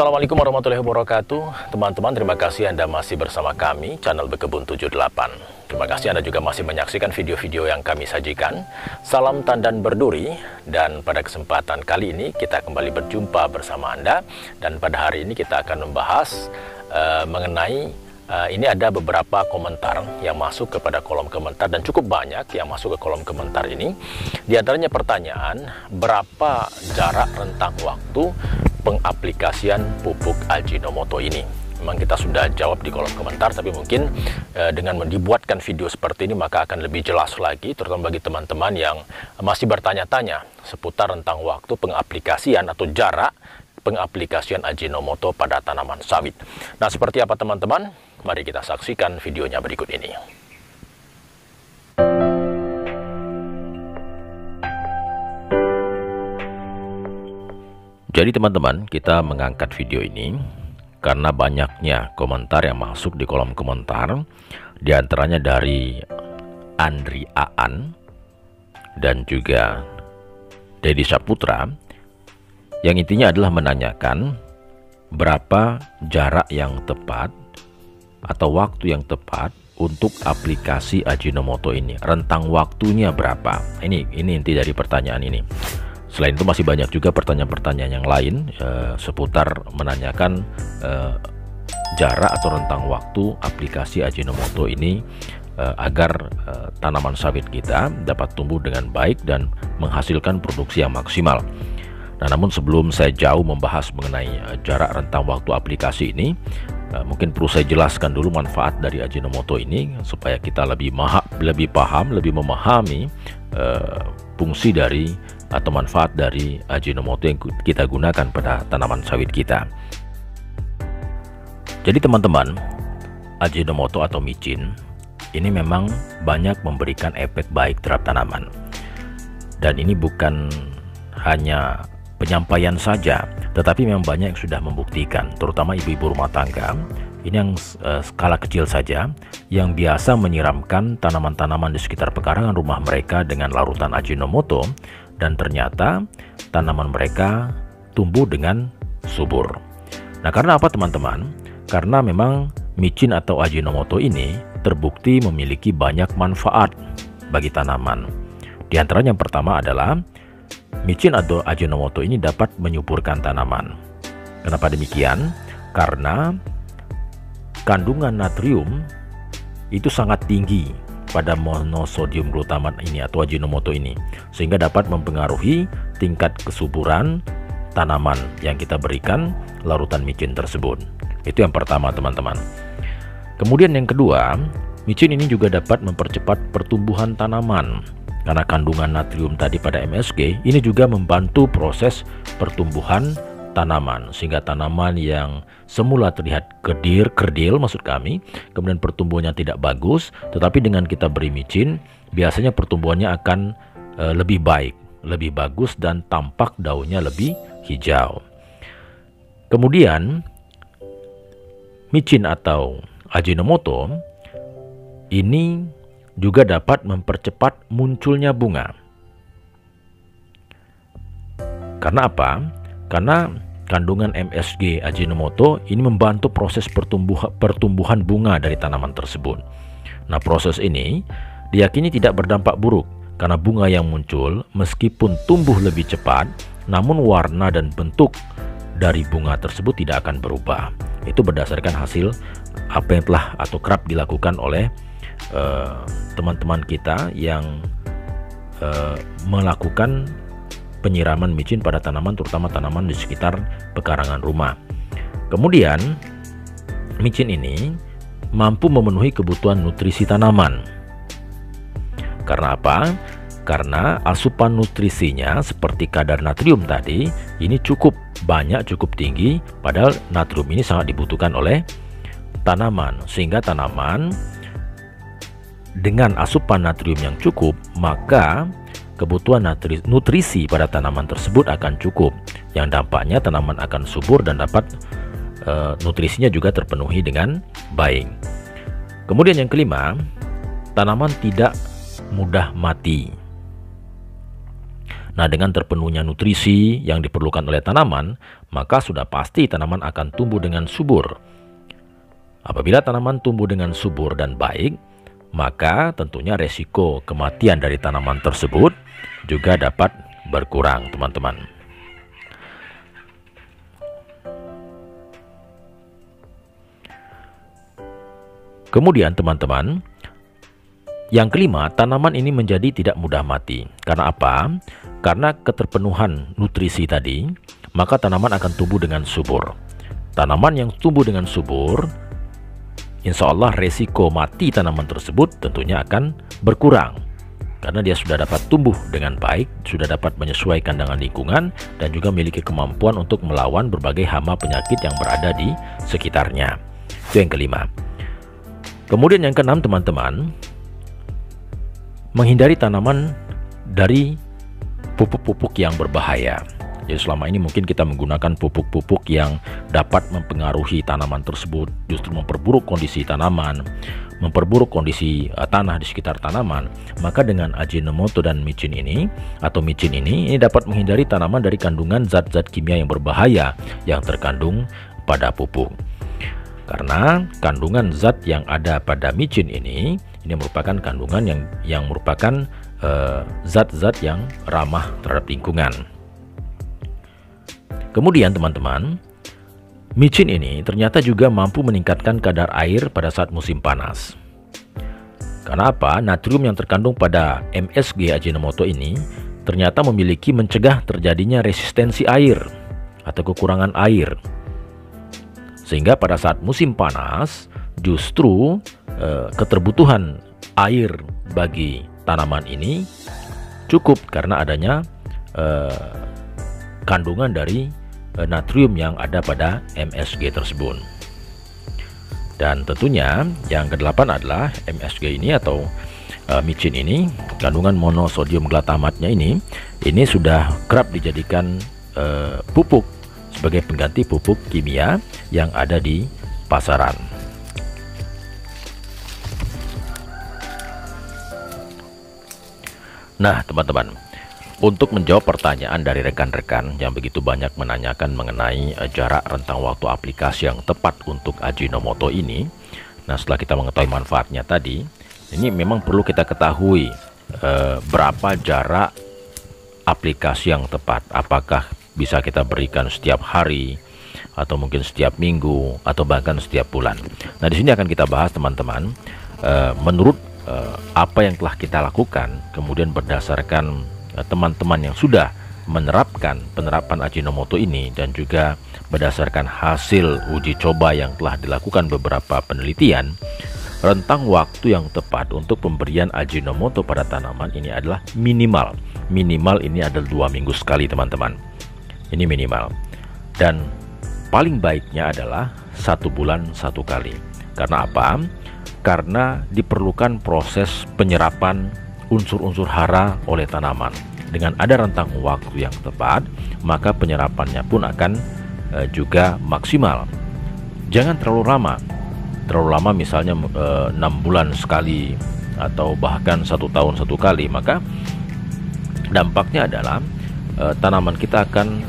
Assalamualaikum warahmatullahi wabarakatuh. Teman-teman, terima kasih Anda masih bersama kami, channel Bekebun 78. Terima kasih Anda juga masih menyaksikan video-video yang kami sajikan. Salam tandan berduri, dan pada kesempatan kali ini kita kembali berjumpa bersama Anda. Dan pada hari ini kita akan membahas mengenai ini ada beberapa komentar yang masuk kepada kolom komentar, dan cukup banyak yang masuk ke kolom komentar ini. Di antaranya pertanyaan, berapa jarak rentang waktu pengaplikasian pupuk Ajinomoto ini? Memang kita sudah jawab di kolom komentar, tapi mungkin dengan dibuatkan video seperti ini maka akan lebih jelas lagi, terutama bagi teman-teman yang masih bertanya-tanya seputar rentang waktu pengaplikasian atau jarak pengaplikasian Ajinomoto pada tanaman sawit. Nah, seperti apa teman-teman? Mari kita saksikan videonya berikut ini. Jadi teman-teman, kita mengangkat video ini karena banyaknya komentar yang masuk di kolom komentar. Di antaranya dari Andri Aan dan juga Dedi Saputra, yang intinya adalah menanyakan berapa jarak yang tepat atau waktu yang tepat untuk aplikasi Ajinomoto ini. Rentang waktunya berapa? Ini inti dari pertanyaan ini. Selain itu masih banyak juga pertanyaan-pertanyaan yang lain seputar menanyakan jarak atau rentang waktu aplikasi Ajinomoto ini agar tanaman sawit kita dapat tumbuh dengan baik dan menghasilkan produksi yang maksimal. Nah, namun sebelum saya jauh membahas mengenai jarak rentang waktu aplikasi ini, mungkin perlu saya jelaskan dulu manfaat dari Ajinomoto ini supaya kita lebih paham, lebih memahami fungsi dari atau manfaat dari Ajinomoto yang kita gunakan pada tanaman sawit kita. Jadi teman-teman, Ajinomoto atau micin ini memang banyak memberikan efek baik terhadap tanaman. Dan ini bukan hanya penyampaian saja, tetapi memang banyak yang sudah membuktikan, terutama ibu-ibu rumah tangga. Ini yang skala kecil saja, yang biasa menyiramkan tanaman-tanaman di sekitar pekarangan rumah mereka dengan larutan Ajinomoto, dan ternyata tanaman mereka tumbuh dengan subur. Nah, karena apa teman-teman? Karena memang micin atau Ajinomoto ini terbukti memiliki banyak manfaat bagi tanaman. Di antaranya yang pertama adalah micin atau Ajinomoto ini dapat menyuburkan tanaman. Kenapa demikian? Karena kandungan natrium itu sangat tinggi pada monosodium glutamat ini atau Ajinomoto ini, sehingga dapat mempengaruhi tingkat kesuburan tanaman yang kita berikan larutan micin tersebut. Itu yang pertama teman-teman. Kemudian yang kedua, micin ini juga dapat mempercepat pertumbuhan tanaman. Karena kandungan natrium tadi pada MSG ini juga membantu proses pertumbuhan tanaman, sehingga tanaman yang semula terlihat kerdil maksud kami, kemudian pertumbuhannya tidak bagus, tetapi dengan kita beri micin biasanya pertumbuhannya akan lebih baik, lebih bagus, dan tampak daunnya lebih hijau. Kemudian micin atau Ajinomoto ini juga dapat mempercepat munculnya bunga. Karena apa? Karena kandungan MSG Ajinomoto ini membantu proses pertumbuhan bunga dari tanaman tersebut. Nah, proses ini diyakini tidak berdampak buruk karena bunga yang muncul meskipun tumbuh lebih cepat, namun warna dan bentuk dari bunga tersebut tidak akan berubah. Itu berdasarkan hasil apa yang telah atau kerap dilakukan oleh teman-teman kita yang melakukan penyiraman micin pada tanaman, terutama tanaman di sekitar pekarangan rumah. Kemudian micin ini mampu memenuhi kebutuhan nutrisi tanaman. Karena apa? Karena asupan nutrisinya seperti kadar natrium tadi ini cukup banyak, cukup tinggi, padahal natrium ini sangat dibutuhkan oleh tanaman, sehingga tanaman dengan asupan natrium yang cukup, maka kebutuhan nutrisi pada tanaman tersebut akan cukup, yang dampaknya tanaman akan subur dan dapat nutrisinya juga terpenuhi dengan baik. Kemudian yang kelima, tanaman tidak mudah mati. Nah, dengan terpenuhnya nutrisi yang diperlukan oleh tanaman, maka sudah pasti tanaman akan tumbuh dengan subur. Apabila tanaman tumbuh dengan subur dan baik, maka tentunya resiko kematian dari tanaman tersebut juga dapat berkurang, teman-teman. Kemudian teman-teman, yang kelima, tanaman ini menjadi tidak mudah mati. Karena apa? Karena keterpenuhan nutrisi tadi, maka tanaman akan tumbuh dengan subur. Tanaman yang tumbuh dengan subur, insya Allah resiko mati tanaman tersebut tentunya akan berkurang. Karena dia sudah dapat tumbuh dengan baik, sudah dapat menyesuaikan dengan lingkungan, dan juga memiliki kemampuan untuk melawan berbagai hama penyakit yang berada di sekitarnya. Itu yang kelima. Kemudian yang keenam, teman-teman, menghindari tanaman dari pupuk-pupuk yang berbahaya. Jadi selama ini mungkin kita menggunakan pupuk-pupuk yang dapat mempengaruhi tanaman tersebut, justru memperburuk kondisi tanaman, memperburuk kondisi tanah di sekitar tanaman. Maka dengan Ajinomoto dan micin ini ini dapat menghindari tanaman dari kandungan zat-zat kimia yang berbahaya yang terkandung pada pupuk. Karena kandungan zat yang ada pada micin ini merupakan kandungan yang merupakan zat-zat yang ramah terhadap lingkungan. Kemudian teman-teman, micin ini ternyata juga mampu meningkatkan kadar air pada saat musim panas. Karena apa? Natrium yang terkandung pada MSG Ajinomoto ini ternyata memiliki mencegah terjadinya resistensi air atau kekurangan air. Sehingga pada saat musim panas justru keterbutuhan air bagi tanaman ini cukup karena adanya kandungan dari natrium yang ada pada MSG tersebut. Dan tentunya yang kedelapan adalah MSG ini atau micin ini, kandungan monosodium glutamatnya ini sudah kerap dijadikan pupuk sebagai pengganti pupuk kimia yang ada di pasaran. Nah, teman-teman, untuk menjawab pertanyaan dari rekan-rekan yang begitu banyak menanyakan mengenai jarak rentang waktu aplikasi yang tepat untuk Ajinomoto ini, nah setelah kita mengetahui manfaatnya tadi, ini memang perlu kita ketahui berapa jarak aplikasi yang tepat. Apakah bisa kita berikan setiap hari, atau mungkin setiap minggu, atau bahkan setiap bulan. Nah, di sini akan kita bahas, teman-teman, menurut apa yang telah kita lakukan, kemudian berdasarkan teman-teman yang sudah menerapkan penerapan Ajinomoto ini, dan juga berdasarkan hasil uji coba yang telah dilakukan beberapa penelitian, rentang waktu yang tepat untuk pemberian Ajinomoto pada tanaman ini adalah minimal ini adalah 2 minggu sekali, teman-teman. Ini minimal. Dan paling baiknya adalah 1 bulan 1 kali. Karena apa? Karena diperlukan proses penyerapan unsur-unsur hara oleh tanaman. Dengan ada rentang waktu yang tepat, maka penyerapannya pun akan juga maksimal. Jangan terlalu lama. Terlalu lama misalnya 6 bulan sekali atau bahkan 1 tahun 1 kali, maka dampaknya adalah tanaman kita akan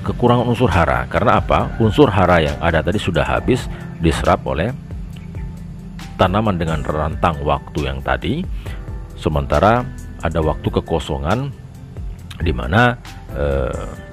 kekurangan unsur hara. Karena apa? Unsur hara yang ada tadi sudah habis diserap oleh tanaman dengan rentang waktu yang tadi, sementara ada waktu kekosongan di mana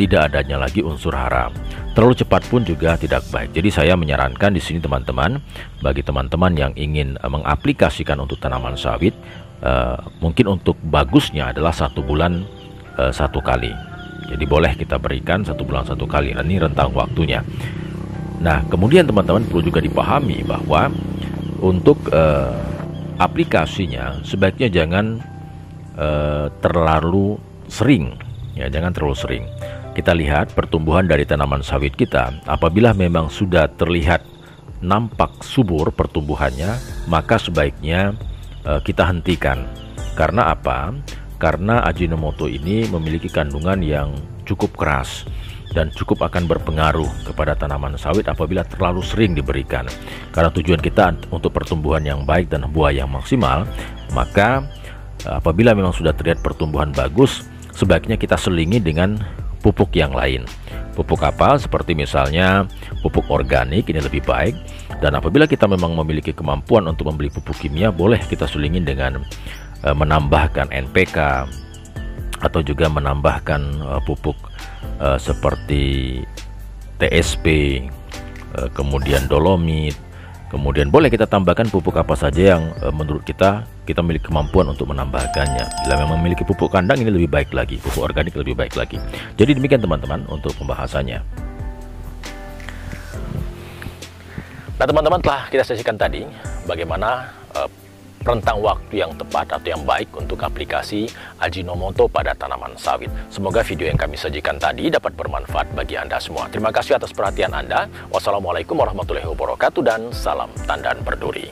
tidak adanya lagi unsur hara. Terlalu cepat pun juga tidak baik. Jadi saya menyarankan di sini, teman-teman, bagi teman-teman yang ingin mengaplikasikan untuk tanaman sawit, mungkin untuk bagusnya adalah 1 bulan 1 kali. Jadi boleh kita berikan 1 bulan 1 kali. Nah, ini rentang waktunya. Nah, kemudian teman-teman perlu juga dipahami bahwa untuk aplikasinya sebaiknya jangan terlalu sering, ya, jangan terlalu sering. Kita lihat pertumbuhan dari tanaman sawit kita. Apabila memang sudah terlihat nampak subur pertumbuhannya, maka sebaiknya kita hentikan. Karena apa? Karena Ajinomoto ini memiliki kandungan yang cukup keras dan cukup akan berpengaruh kepada tanaman sawit apabila terlalu sering diberikan. Karena tujuan kita untuk pertumbuhan yang baik dan buah yang maksimal, maka apabila memang sudah terlihat pertumbuhan bagus, sebaiknya kita selingi dengan pupuk yang lain. Pupuk apa? Seperti misalnya pupuk organik, ini lebih baik. Dan apabila kita memang memiliki kemampuan untuk membeli pupuk kimia, boleh kita selingin dengan menambahkan NPK atau juga menambahkan pupuk seperti TSP, kemudian dolomit. Kemudian boleh kita tambahkan pupuk apa saja yang menurut kita memiliki kemampuan untuk menambahkannya. Bila memang memiliki pupuk kandang, ini lebih baik lagi, pupuk organik lebih baik lagi. Jadi demikian teman-teman untuk pembahasannya. Nah teman-teman, telah kita saksikan tadi bagaimana rentang waktu yang tepat atau yang baik untuk aplikasi Ajinomoto pada tanaman sawit. Semoga video yang kami sajikan tadi dapat bermanfaat bagi Anda semua. Terima kasih atas perhatian Anda. Wassalamualaikum warahmatullahi wabarakatuh dan salam tandan berduri.